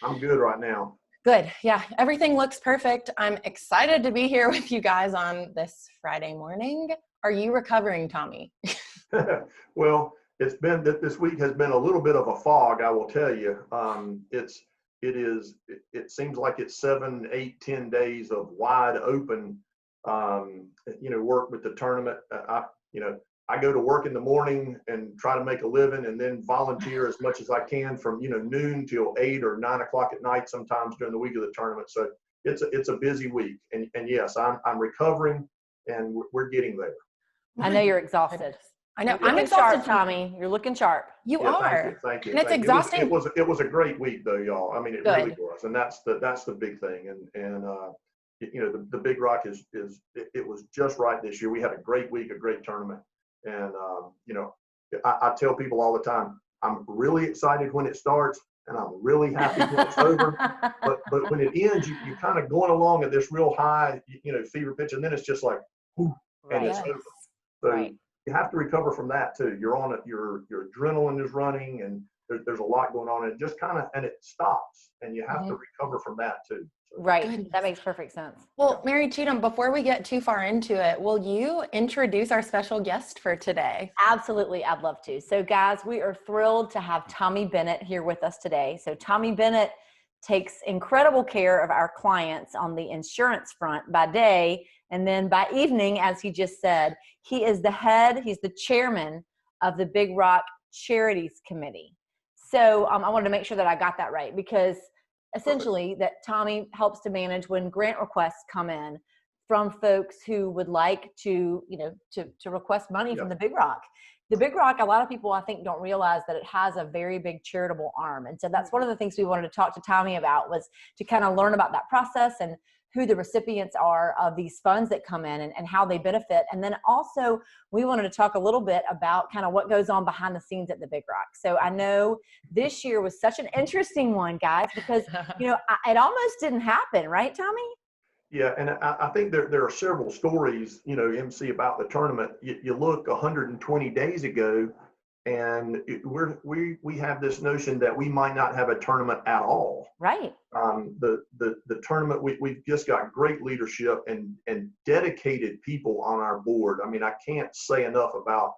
I'm good right now. Good. Yeah, everything looks perfect. I'm excited to be here with you guys on this Friday morning. Are you recovering, Tommy? Well, this week has been a little bit of a fog, I will tell you. It seems like it's 7, 8, 10 days of wide open, work with the tournament. I go to work in the morning and try to make a living, and then volunteer as much as I can from noon till 8 or 9 o'clock at night, sometimes during the week of the tournament. So it's a busy week, and yes, I'm recovering, and we're getting there. I know you're exhausted. I know. I'm exhausted, Tommy. You're looking sharp. You are. Thank you. And it's exhausting. It was a great week, though, y'all. I mean, it Good. really was, and that's the big thing. And the Big Rock it was just right this year. We had a great week, a great tournament, and I tell people all the time, I'm really excited when it starts, and I'm really happy when it's over. But when it ends, you're kind of going along at this real high, fever pitch, and then it's just like, whew, and it's over. So you have to recover from that too. You're on it. Your adrenaline is running, and there's a lot going on, and it just and it stops, and you have to recover from that too. So. Right. Goodness. That makes perfect sense. Well, Mary Cheatham, before we get too far into it, will you introduce our special guest for today? Absolutely. I'd love to. So guys, we are thrilled to have Tommy Bennett here with us today. So Tommy Bennett takes incredible care of our clients on the insurance front by day. And then by evening, as he just said, he's the chairman of the Big Rock Charities Committee. So I wanted to make sure that I got that right, because essentially that Tommy helps to manage when grant requests come in from folks who would like to request money from the Big Rock. The Big Rock, a lot of people I think don't realize that it has a very big charitable arm. And so that's one of the things we wanted to talk to Tommy about, was to kind of learn about that process and who the recipients are of these funds that come in and how they benefit. And then also we wanted to talk a little bit about kind of what goes on behind the scenes at the Big Rock. So I know this year was such an interesting one, guys, because, it almost didn't happen, right, Tommy? Yeah, and I think there are several stories, MC, about the tournament. You look 120 days ago, and we have this notion that we might not have a tournament at all. Right. The tournament, we've just got great leadership and dedicated people on our board. I mean, I can't say enough about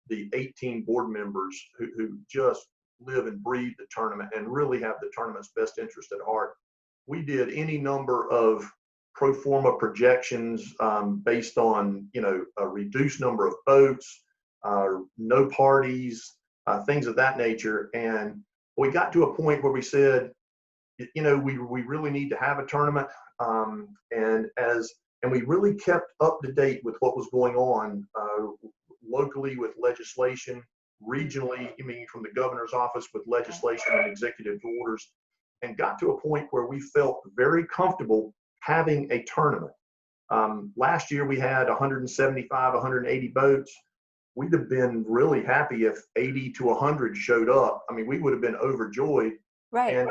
the 18 board members who just live and breathe the tournament and really have the tournament's best interest at heart. We did any number of pro forma projections based on a reduced number of boats, no parties, things of that nature. And we got to a point where we said, we really need to have a tournament. And we really kept up to date with what was going on locally with legislation, regionally, from the governor's office with legislation and executive orders, and got to a point where we felt very comfortable having a tournament. Last year we had 175, 180 boats. We'd have been really happy if 80 to 100 showed up. I mean, we would have been overjoyed. Right. And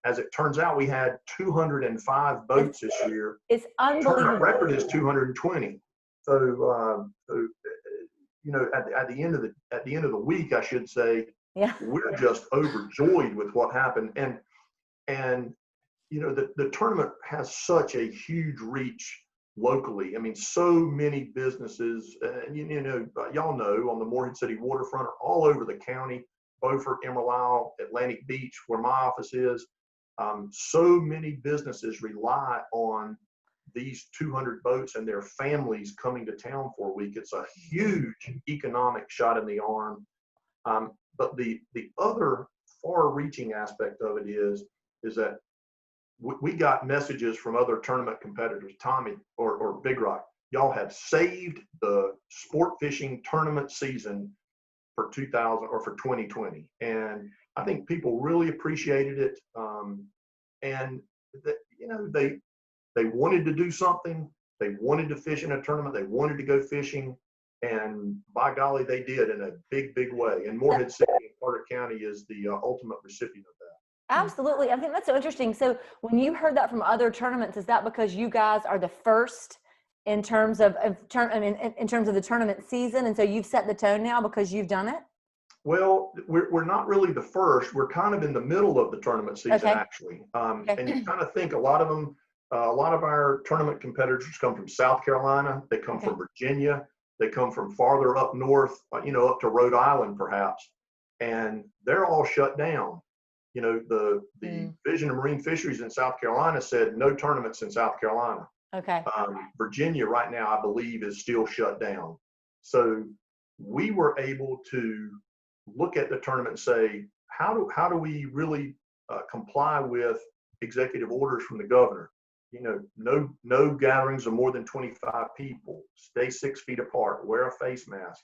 as it turns out, we had 205 boats this year. It's unbelievable. Tournament record is 220. So, at the end of the week, I should say, we're just overjoyed with what happened. And the tournament has such a huge reach locally. I mean, so many businesses, y'all know, on the Morehead City waterfront, are all over the county, Beaufort, Emerald Isle, Atlantic Beach, where my office is. So many businesses rely on these 200 boats and their families coming to town for a week. It's a huge economic shot in the arm. But the other far-reaching aspect of it is that we got messages from other tournament competitors, Tommy or Big Rock. Y'all have saved the sport fishing tournament season for 2020, and I think people really appreciated it. And they wanted to do something. They wanted to fish in a tournament. They wanted to go fishing, and by golly, they did in a big, big way. And Morehead City and Carter County is the ultimate recipient of that. Absolutely. I think that's so interesting. So when you heard that from other tournaments, is that because you guys are the first in terms of the tournament season, and so you've set the tone now because you've done it? Well, we're not really the first. We're kind of in the middle of the tournament season, actually. And you kind of think a lot of them, a lot of our tournament competitors come from South Carolina. They come from Virginia. They come from farther up north, up to Rhode Island, perhaps. And they're all shut down. The Division of Marine Fisheries in South Carolina said no tournaments in South Carolina. Okay. Virginia right now, I believe, is still shut down. So we were able to look at the tournament and say, how do we really comply with executive orders from the governor? No gatherings of more than 25 people, stay 6 feet apart, wear a face mask.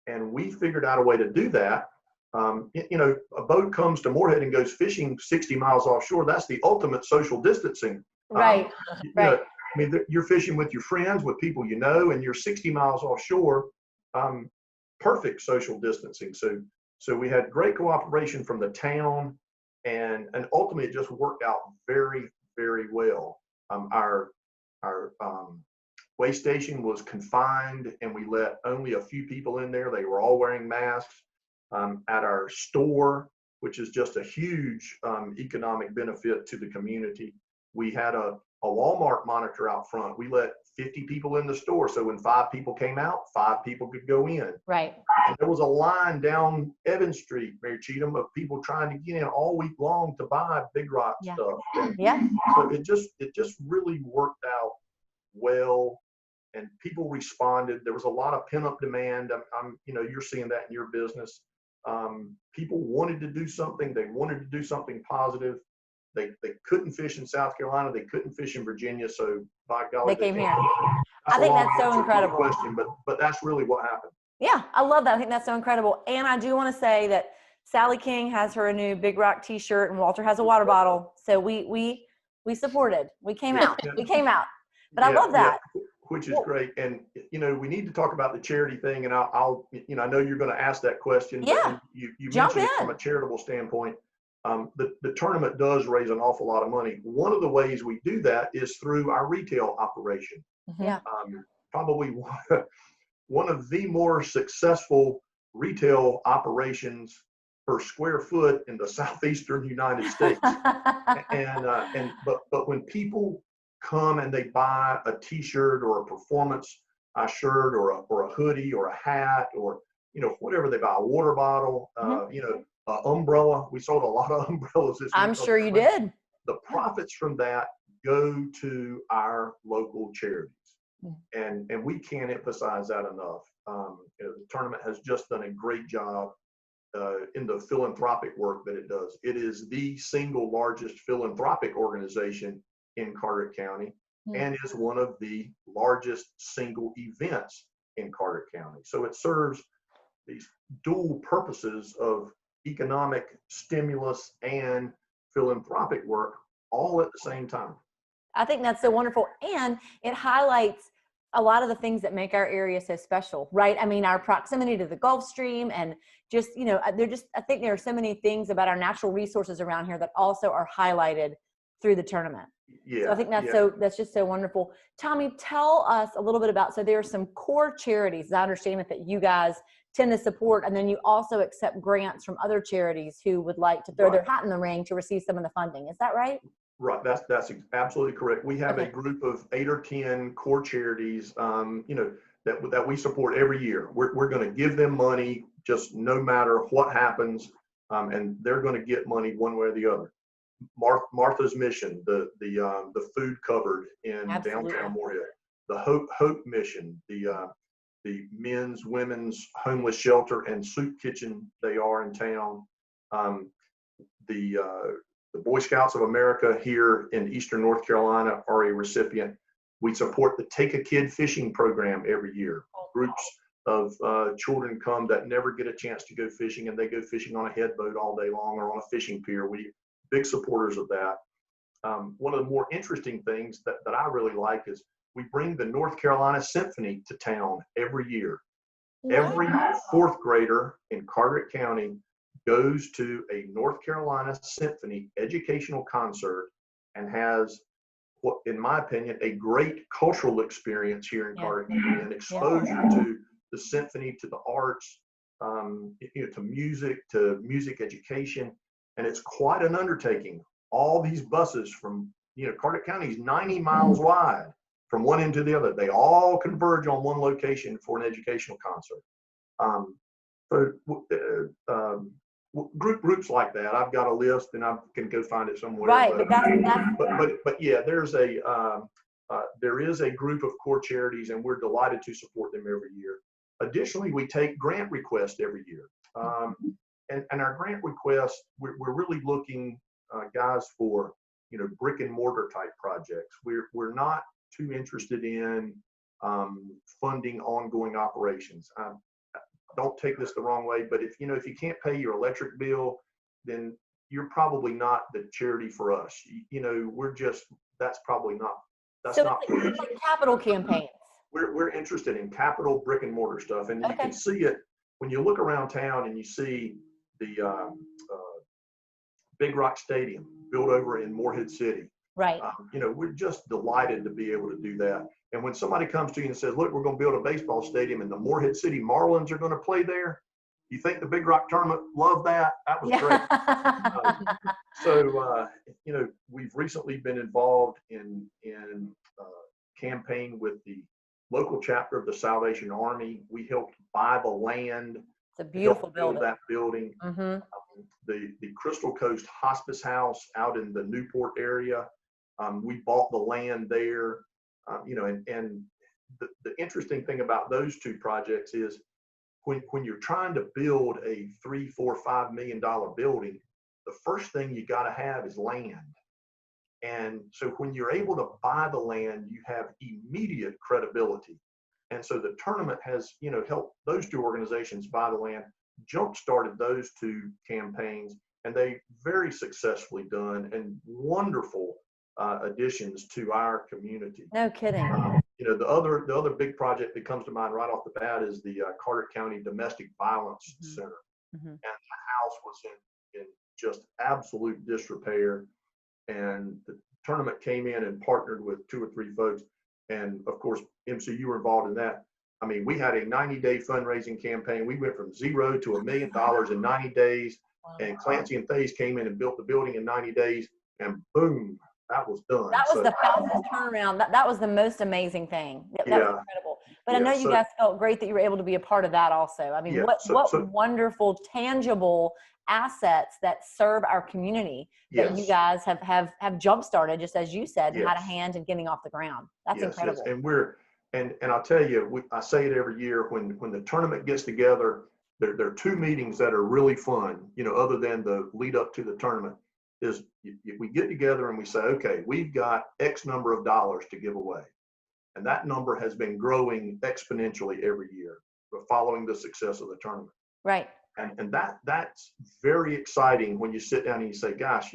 And we figured out a way to do that. A boat comes to Morehead and goes fishing 60 miles offshore. That's the ultimate social distancing. Right. Right. You're fishing with your friends, with people and you're 60 miles offshore. Perfect social distancing. So we had great cooperation from the town, and ultimately it just worked out very, very well. Our weigh station was confined, and we let only a few people in there. They were all wearing masks. At our store, which is just a huge economic benefit to the community, we had a Walmart monitor out front. We let 50 people in the store, so when 5 people came out, 5 people could go in. Right. And there was a line down Evans Street, Mary Cheatham, of people trying to get in all week long to buy Big Rock stuff. And so it just really worked out well, and people responded. There was a lot of pent-up demand. You're seeing that in your business. People wanted to do something. They wanted to do something positive. They couldn't fish in South Carolina. They couldn't fish in Virginia. So by golly, they came here. I think that's so incredible. Question, but that's really what happened. Yeah, I love that. I think that's so incredible. And I do want to say that Sally King has her new Big Rock T-shirt, and Walter has a water bottle. So we supported. We came out. We came out. But I love that. Which is great. And we need to talk about the charity thing. And I'll I know you're going to ask that question. Yeah. You mentioned it from a charitable standpoint. The tournament does raise an awful lot of money. One of the ways we do that is through our retail operation. Yeah. Probably one of the more successful retail operations per square foot in the southeastern United States. But when people come and they buy a T-shirt or a performance shirt or a hoodie or a hat or whatever they buy, a water bottle, umbrella. We sold a lot of umbrellas this week. I'm sure you did. The profits from that go to our local charities, and we can't emphasize that enough. The tournament has just done a great job in the philanthropic work that it does. It is the single largest philanthropic organization in Carteret County, and is one of the largest single events in Carteret County. So it serves these dual purposes of economic stimulus and philanthropic work all at the same time. I think that's so wonderful. And it highlights a lot of the things that make our area so special, right? I mean, our proximity to the Gulf Stream, and just, I think there are so many things about our natural resources around here that also are highlighted through the tournament. Yeah. So I think that's just so wonderful. Tommy, tell us a little bit about, so there are some core charities, I understand that you guys tend to support, and then you also accept grants from other charities who would like to throw their hat in the ring to receive some of the funding. Is that right? Right. That's absolutely correct. We have a group of 8 or 10 core charities, that we support every year. We're going to give them money just no matter what happens, and they're going to get money one way or the other. Martha's Mission, the food cupboard in downtown Morehead, the Hope Mission, the men's, women's homeless shelter and soup kitchen they are in town, the Boy Scouts of America here in Eastern North Carolina are a recipient. We support the Take a Kid fishing program every year. Groups of children come that never get a chance to go fishing, and they go fishing on a headboat all day long or on a fishing pier. We big supporters of that. One of the more interesting things that I really like is we bring the North Carolina Symphony to town every year. Every 4th grader in Carteret County goes to a North Carolina Symphony educational concert and has, what, in my opinion, a great cultural experience here in Carteret County, and exposure to the symphony, to the arts, to music education, and it's quite an undertaking. All these buses from, Carteret County is 90 miles wide from one end to the other. They all converge on one location for an educational concert. Groups like that, I've got a list, and I can go find it somewhere. Right, but yeah, there is a group of core charities, and we're delighted to support them every year. Additionally, we take grant requests every year, and our grant requests, we're really looking, guys, for brick and mortar type projects. We're not too interested in funding ongoing operations. Don't take this the wrong way, but if you can't pay your electric bill, then you're probably not the charity for us. That's probably not. That's not like capital campaigns. We're interested in capital brick and mortar stuff, and you can see it when you look around town and you see the Big Rock Stadium built over in Morehead City. Right. We're just delighted to be able to do that. And when somebody comes to you and says, look, we're going to build a baseball stadium and the Morehead City Marlins are going to play there, you think the Big Rock tournament loved that? That was great. We've recently been involved in campaign with the local chapter of the Salvation Army. We helped buy the land. It's a beautiful building. That building. Mm-hmm. The Crystal Coast Hospice House out in the Newport area, we bought the land there. And the interesting thing about those two projects is when you're trying to build a $3, $4, $5 million building, the first thing you got to have is land. And so when you're able to buy the land, you have immediate credibility. And so the tournament has, helped those two organizations buy the land, jump-started those two campaigns, and they very successfully done and wonderful additions to our community. No kidding. The other big project that comes to mind right off the bat is the Carteret County Domestic Violence Center. Mm-hmm. And the house was in just absolute disrepair. And the tournament came in and partnered with 2 or 3 folks. And of course, MC, you were involved in that. I mean, we had a 90-day fundraising campaign. We went from $0 to $1 million in 90 days. Wow. And Clancy and Thays came in and built the building in 90 days. And boom, that was done. That was the fastest turnaround. That was the most amazing thing. That was incredible. But I know you guys felt great that you were able to be a part of that also. I mean, what wonderful, tangible assets that serve our community that you guys have jump-started, just as you said, and had a hand in getting off the ground. That's incredible. And I'll tell you, I say it every year, when the tournament gets together, there are 2 meetings that are really fun, other than the lead up to the tournament. Is we get together and we say, okay, we've got X number of dollars to give away. And that number has been growing exponentially every year, following the success of the tournament. Right. And that's very exciting when you sit down and you say, gosh,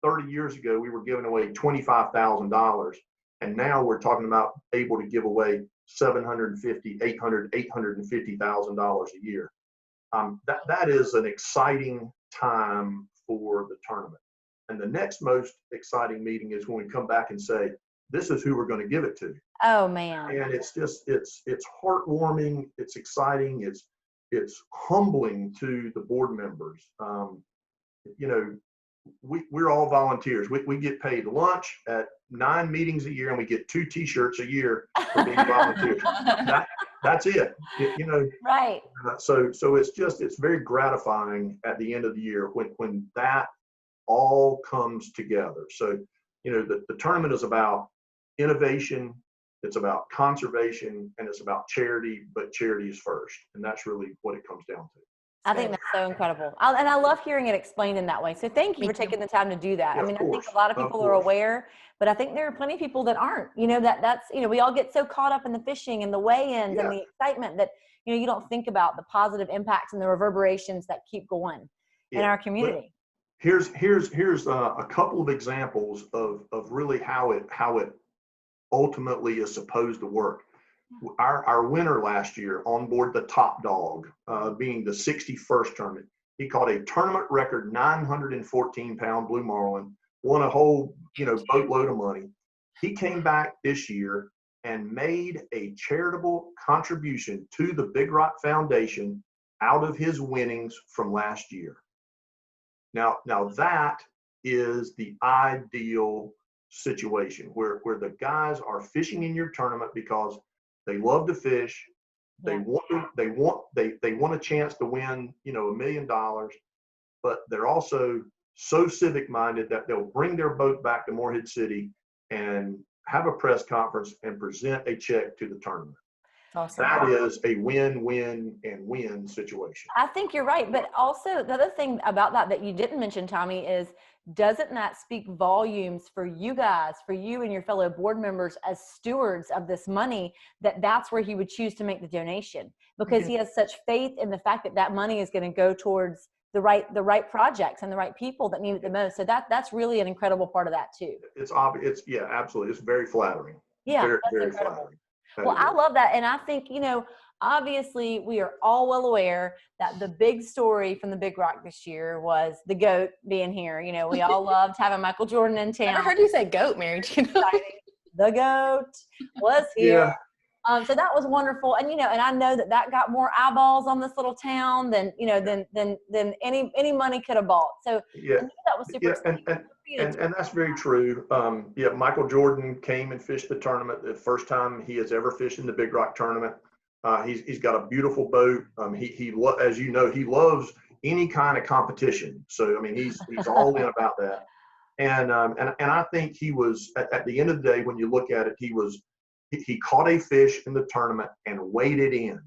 30 years ago, we were giving away $25,000. And now we're talking about able to give away $750,000, $800,000, $850,000 a year. That is an exciting time for the tournament. And the next most exciting meeting is when we come back and say, this is who we're going to give it to. Oh, man. And it's heartwarming. It's exciting. It's humbling to the board members. We're all volunteers. We get paid lunch at 9 meetings a year, and we get 2 T-shirts a year for being volunteers. That's it. Right. So it's very gratifying at the end of the year when that all comes together. So the tournament is about innovation, it's about conservation, and it's about charity, but charity is first. And that's really what it comes down to. I think that's so incredible. And I love hearing it explained in that way. So thank you for taking the time to do that. Yeah, I mean, I think a lot of people are aware, but I think there are plenty of people that aren't, that's, we all get so caught up in the fishing and the weigh-ins and the excitement that, you don't think about the positive impacts and the reverberations that keep going in our community. Here's a couple of examples of really how it ultimately is supposed to work. Our winner last year on board the Top Dog, being the 61st tournament, he caught a tournament record 914-pound blue marlin, won a whole boatload of money. He came back this year and made a charitable contribution to the Big Rock Foundation out of his winnings from last year. Now that is the ideal situation where the guys are fishing in your tournament because they love to fish. They want a chance to win, $1 million, but they're also so civic minded that they'll bring their boat back to Morehead City and have a press conference and present a check to the tournament. Awesome. That is a win-win-and-win situation. I think you're right. But also the other thing about that you didn't mention, Tommy, is doesn't that speak volumes for you guys, for you and your fellow board members as stewards of this money, that's where he would choose to make the donation because he has such faith in the fact that money is going to go towards the right projects and the right people that need it the most. So that's really an incredible part of that too. It's obvious. Yeah, absolutely. It's very flattering. Yeah, very, that's very incredible. Flattering. Well, I love that. And I think, obviously we are all well aware that the big story from the Big Rock this year was the GOAT being here. We all loved having Michael Jordan in town. I heard you say GOAT, Mary. The GOAT was here. So that was wonderful. And, and I know that got more eyeballs on this little town than any money could have bought. So that was super exciting. And that's very true. Michael Jordan came and fished the tournament the first time he has ever fished in the Big Rock tournament. He's got a beautiful boat. As you know, he loves any kind of competition. So, he's all in about that. And I think he was at the end of the day, when you look at it, he caught a fish in the tournament and weighed it in.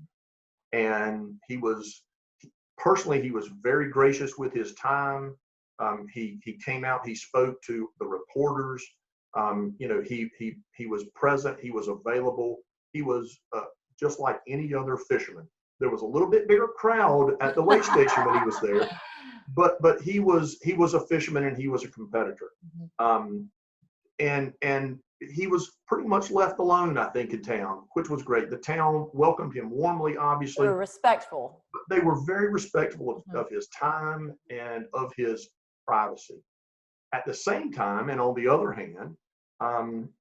And he was very gracious with his time. He came out, he spoke to the reporters. He was present, he was available. He was just like any other fisherman. There was a little bit bigger crowd at the weigh station when he was there, but he was a fisherman and he was a competitor. And he was pretty much left alone, I think, in town, which was great. The town welcomed him warmly, obviously. They were respectful. They were very respectful of his time and of his privacy. At the same time, and on the other hand,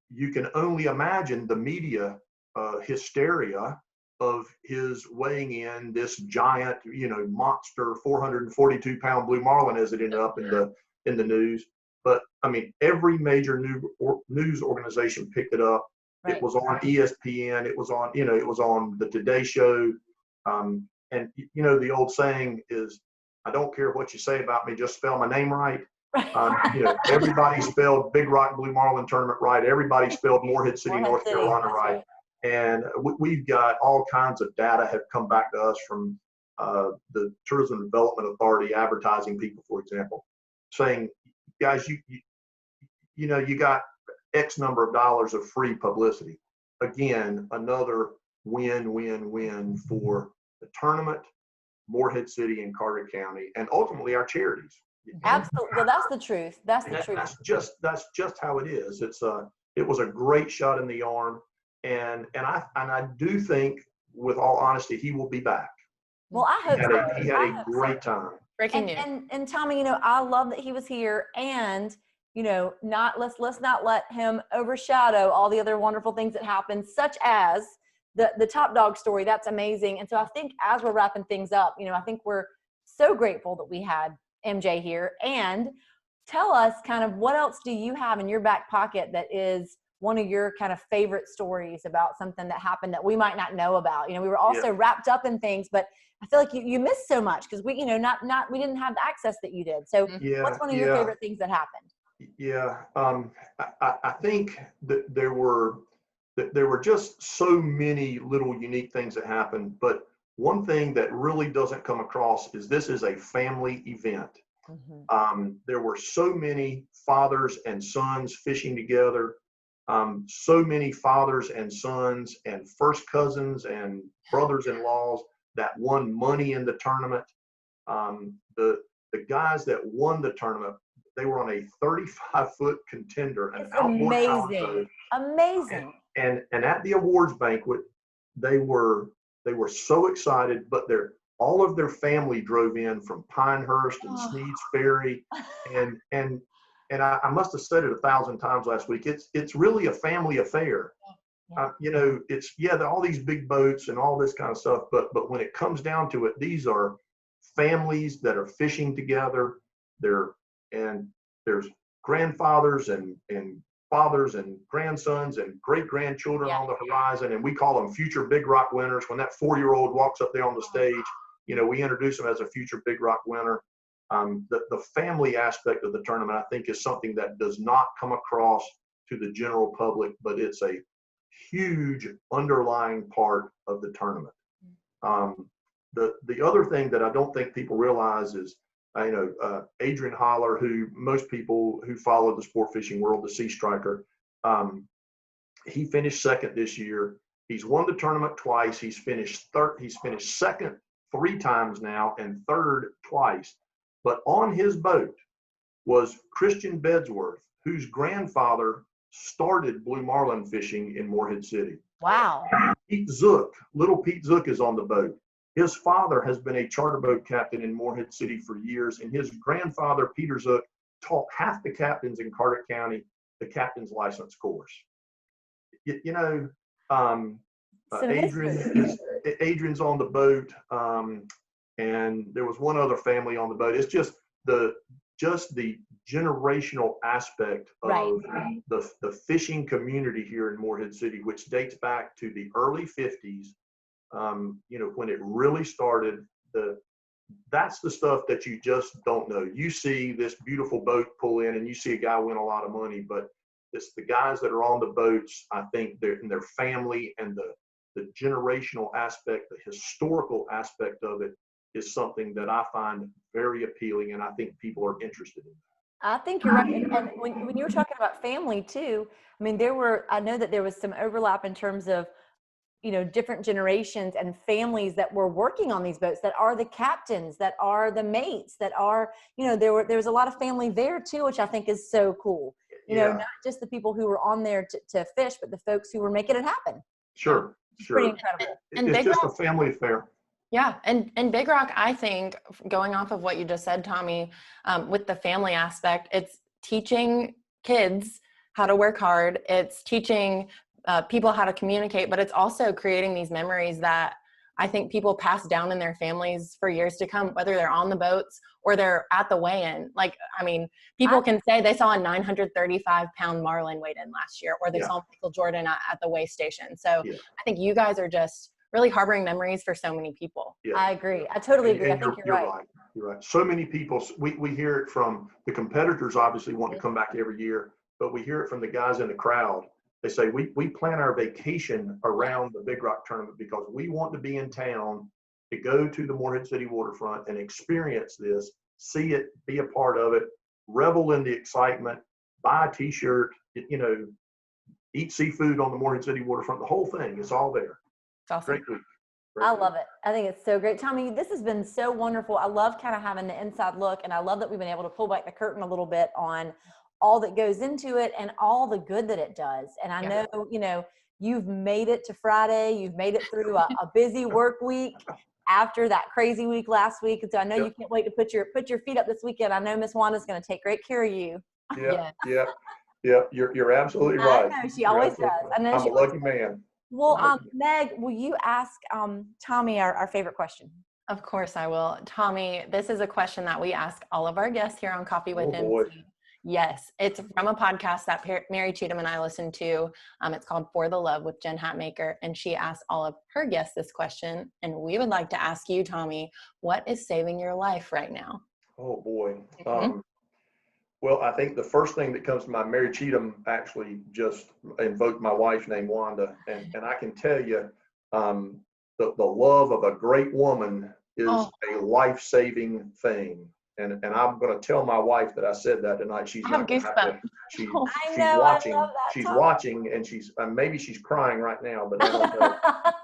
you can only imagine the media hysteria of his weighing in this giant, monster 442-pound blue marlin, as it ended up in the news. But every major news organization picked it up. Right. It was on ESPN. It was on, it was on the Today Show. And the old saying is, I don't care what you say about me, just spell my name right. Everybody spelled Big Rock Blue Marlin Tournament right. Everybody spelled Morehead City, North Carolina right. And we've got all kinds of data have come back to us from the Tourism Development Authority advertising people, for example, saying, guys, you got X number of dollars of free publicity. Again, another win-win-win for the tournament, Morehead City and Carter County, and ultimately our charities. Absolutely. Well, that's the truth. That's the truth. That's just how it is. It was a great shot in the arm, and I do think, with all honesty, he will be back. Well, I hope so. He had a great time. Breaking news. And Tommy, I love that he was here, and let's not let him overshadow all the other wonderful things that happened, such as the Top Dog story. That's amazing. And so I think as we're wrapping things up, I think we're so grateful that we had MJ here. And tell us kind of what else do you have in your back pocket that is one of your kind of favorite stories about something that happened that we might not know about. We were also wrapped up in things, but I feel like you missed so much because we didn't have the access that you did. So what's one of your favorite things that happened? Yeah. I think that there were just so many little unique things that happened, but one thing that really doesn't come across is this is a family event. Mm-hmm. There were so many fathers and sons fishing together, so many fathers and sons and first cousins and brothers-in-laws that won money in the tournament. The guys that won the tournament, they were on a 35-foot contender, an outboard pontoon. Amazing. And at the awards banquet, they were so excited, but all of their family drove in from Pinehurst and Sneed's Ferry, and I must have said it 1,000 times last week. It's really a family affair, There are all these big boats and all this kind of stuff, but when it comes down to it, these are families that are fishing together. And there's grandfathers and fathers and grandsons and great grandchildren on the horizon, and we call them future Big Rock winners. When that 4-year-old walks up there on the stage, we introduce them as a future Big Rock winner. The family aspect of the tournament, I think, is something that does not come across to the general public, but it's a huge underlying part of the tournament. The other thing that I don't think people realize is, Adrian Haller, who most people who follow the sport fishing world, the sea striker, he finished second this year. He's won the tournament twice. He's finished second 3 times now and third twice. But on his boat was Christian Bedsworth, whose grandfather started blue marlin fishing in Morehead City. Wow. Pete Zook, little Pete Zook, is on the boat. His father has been a charter boat captain in Morehead City for years, and his grandfather, Peter Zook, taught half the captains in Carter County the captain's license course. Adrian's on the boat, and there was one other family on the boat. It's just the generational aspect of the fishing community here in Morehead City, which dates back to the early 50s. When it really started, that's the stuff that you just don't know. You see this beautiful boat pull in and you see a guy win a lot of money, but it's the guys that are on the boats, I think, their family and the generational aspect, the historical aspect of it is something that I find very appealing, and I think people are interested in. I think you're right. And when you were talking about family too, I mean, I know that there was some overlap in terms of, different generations and families that were working on these boats, that are the captains, that are the mates, that are, there was a lot of family there too, which I think is so cool. Not just the people who were on there to fish, but the folks who were making it happen. Sure. Pretty incredible. It's just a family affair. Yeah. And Big Rock, I think, going off of what you just said, Tommy, with the family aspect, it's teaching kids how to work hard. It's teaching people how to communicate, but it's also creating these memories that I think people pass down in their families for years to come, whether they're on the boats or they're at the weigh-in. People can say they saw a 935-pound marlin weighed in last year, or they saw Michael Jordan at the weigh station. So I think you guys are just really harboring memories for so many people. Yeah. I agree. I totally agree. I think you're right. You're right. So many people, we hear it from the competitors, obviously want to come back every year, but we hear it from the guys in the crowd. They say, we plan our vacation around the Big Rock tournament because we want to be in town to go to the Morehead City waterfront and experience this, see it, be a part of it, revel in the excitement, buy a t-shirt, eat seafood on the Morehead City waterfront, the whole thing. It's all there. It's awesome. Great week. I love it. I think it's so great. Tommy, this has been so wonderful. I love kind of having the inside look, and I love that we've been able to pull back the curtain a little bit on all that goes into it and all the good that it does. And I know, you've made it to Friday. You've made it through a busy work week after that crazy week last week. And so I know you can't wait to put your feet up this weekend. I know Miss Wanda's going to take great care of you. Yeah. You're absolutely right. I know, she always does. I know I'm a lucky man. Well, Meg, will you ask Tommy our favorite question? Of course I will. Tommy, this is a question that we ask all of our guests here on Coffee with MC. Yes, it's from a podcast that Mary Cheatham and I listen to. It's called For the Love with Jen Hatmaker, and she asked all of her guests this question, and we would like to ask you, Tommy, what is saving your life right now? Oh, boy. Well, I think the first thing that comes to mind, Mary Cheatham actually just invoked my wife named Wanda, and I can tell you the love of a great woman is a life-saving thing. And I'm going to tell my wife that I said that tonight. She's not going to have to. She's watching. She's watching, and maybe she's crying right now, but I don't know.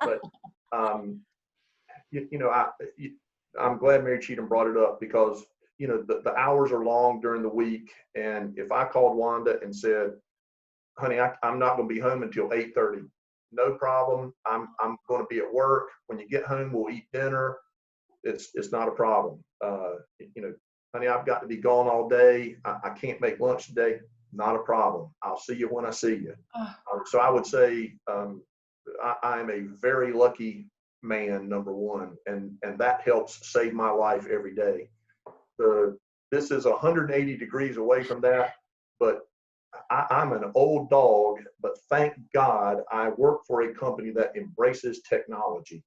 But I'm glad Mary Cheatham brought it up because the hours are long during the week, and if I called Wanda and said, "Honey, I'm not going to be home until 8:30," no problem. I'm going to be at work. When you get home, we'll eat dinner. It's not a problem. Honey, I've got to be gone all day. I can't make lunch today. not a problem. I'll see you when I see you. Oh. So I would say I'm a very lucky man, number one, and that helps save my life every day. This is 180 degrees away from that, but I'm an old dog, but thank God I work for a company that embraces technology.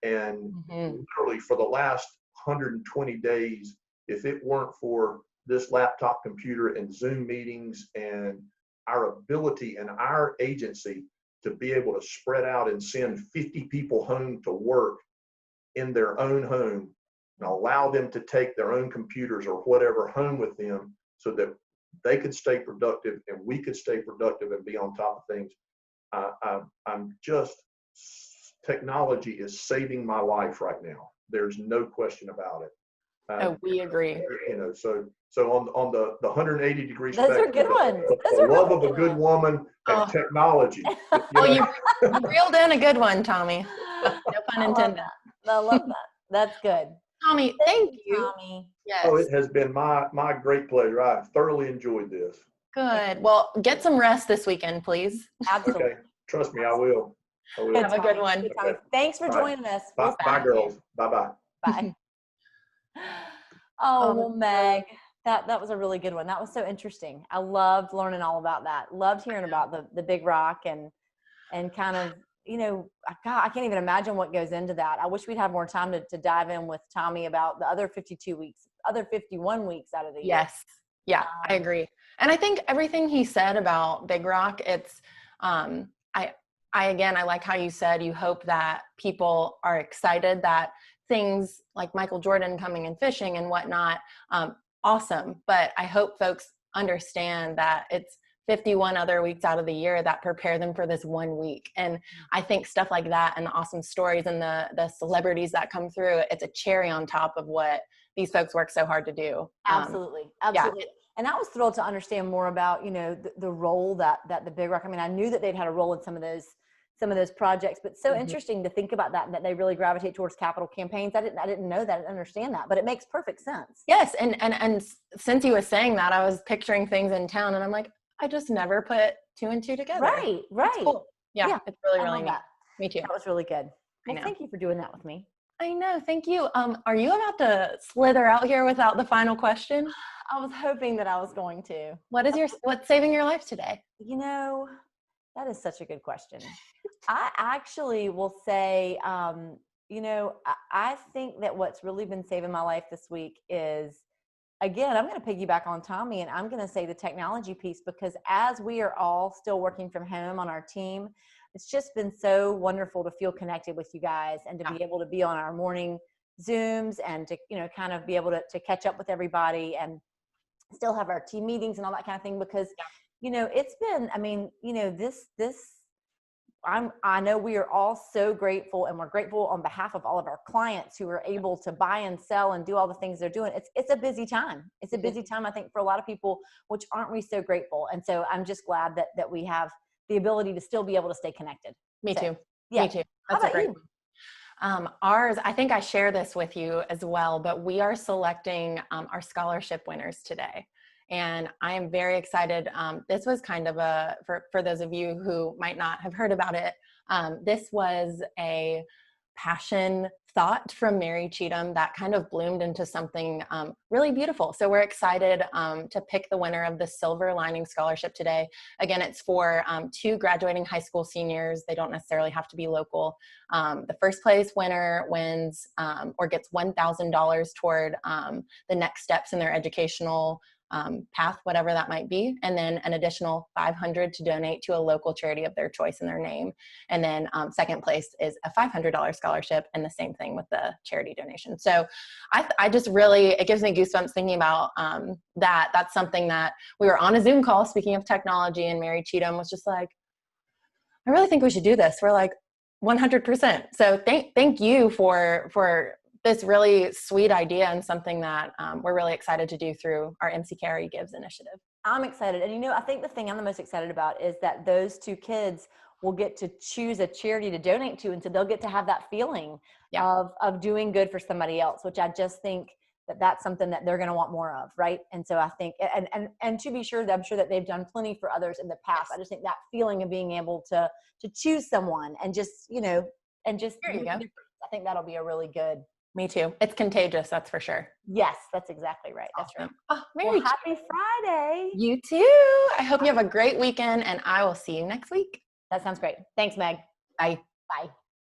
And literally for the last 120 days, if it weren't for this laptop computer and Zoom meetings and our ability and our agency to be able to spread out and send 50 people home to work in their own home and allow them to take their own computers or whatever home with them so that they could stay productive and we could stay productive and be on top of things. I'm just, technology is saving my life right now. There's no question about it. Oh, we agree. You know, so on the 180 degrees. Those are good ones. The love of a good woman and technology. You reeled in a good one, Tommy. No pun intended. I love that. That's good. Tommy, thank you. Tommy. Yes. Oh, it has been my great pleasure. I've thoroughly enjoyed this. Good. Well, get some rest this weekend, please. Absolutely. Okay. Trust me, I will. Have a good one. Good, Tommy. Thanks for joining us. Bye, girls. Bye-bye. Bye. Oh, well, Meg, that was a really good one. That was so interesting. I loved learning all about that. Loved hearing about the Big Rock and kind of, you know, God, I can't even imagine what goes into that. I wish we'd have more time to dive in with Tommy about the other 52 weeks, other 51 weeks out of the year. Yes. Yeah, I agree. And I think everything he said about Big Rock, it's, I like how you said, you hope that people are excited that things like Michael Jordan coming and fishing and whatnot, awesome. But I hope folks understand that it's 51 other weeks out of the year that prepare them for this 1 week. And I think stuff like that and the awesome stories and the celebrities that come through, it's a cherry on top of what these folks work so hard to do. Absolutely. Yeah. And I was thrilled to understand more about, you know, the role that the Big Rock, I mean, I knew that they'd had a role in some of those projects, but so interesting to think about that they really gravitate towards capital campaigns. I didn't know that, I didn't understand that, but it makes perfect sense. Yes. And since he was saying that, I was picturing things in town and I'm like, I just never put two and two together. Right. Cool. Yeah, it's really neat. That. Me too. That was really good. Well, thank you for doing that with me. I know. Thank you. Are you about to slither out here without the final question? I was hoping that I was going to. What's saving your life today? You know, that is such a good question. I actually will say, you know, I think that what's really been saving my life this week is, again, I'm going to piggyback on Tommy and I'm going to say the technology piece, because as we are all still working from home on our team, it's just been so wonderful to feel connected with you guys and to be able to be on our morning Zooms and to, you know, kind of be able to catch up with everybody and still have our team meetings and all that kind of thing, because, you know, it's been, I mean, you know, I know we are all so grateful, and we're grateful on behalf of all of our clients who are able to buy and sell and do all the things they're doing. It's a busy time. It's a busy time, I think, for a lot of people, which aren't we so grateful. And so I'm just glad that we have the ability to still be able to stay connected. Me too. Yeah. Me too. That's a great one. Ours, I think I share this with you as well, but we are selecting our scholarship winners today. And I am very excited. This was kind of for those of you who might not have heard about it, this was a passion thought from Mary Cheatham that kind of bloomed into something really beautiful. So we're excited to pick the winner of the Silver Lining Scholarship today. Again, it's for 2 graduating high school seniors. They don't necessarily have to be local. The first place winner wins or gets $1,000 toward the next steps in their educational path, whatever that might be, and then an additional $500 to donate to a local charity of their choice in their name. And then second place is a $500 scholarship, and the same thing with the charity donation. So I just really, it gives me goosebumps thinking about that. That's something that we were on a Zoom call, speaking of technology, and Mary Cheatham was just like, I really think we should do this. We're like 100%. So thank you for this really sweet idea, and something that we're really excited to do through our MC Carey Gives initiative. I'm excited. And, you know, I think the thing I'm the most excited about is that those 2 kids will get to choose a charity to donate to. And so they'll get to have that feeling of doing good for somebody else, which I just think that's something that they're going to want more of. Right. And so I think, and to be sure, I'm sure that they've done plenty for others in the past. I just think that feeling of being able to choose someone and just, and just, There you go. I think that'll be a really good. Me too. It's contagious. That's for sure. Yes, that's exactly right. That's Awesome. right. Oh, Mary, Happy Friday. You too. I hope you have a great weekend, and I will see you next week. That sounds great. Thanks, Meg. Bye. Bye.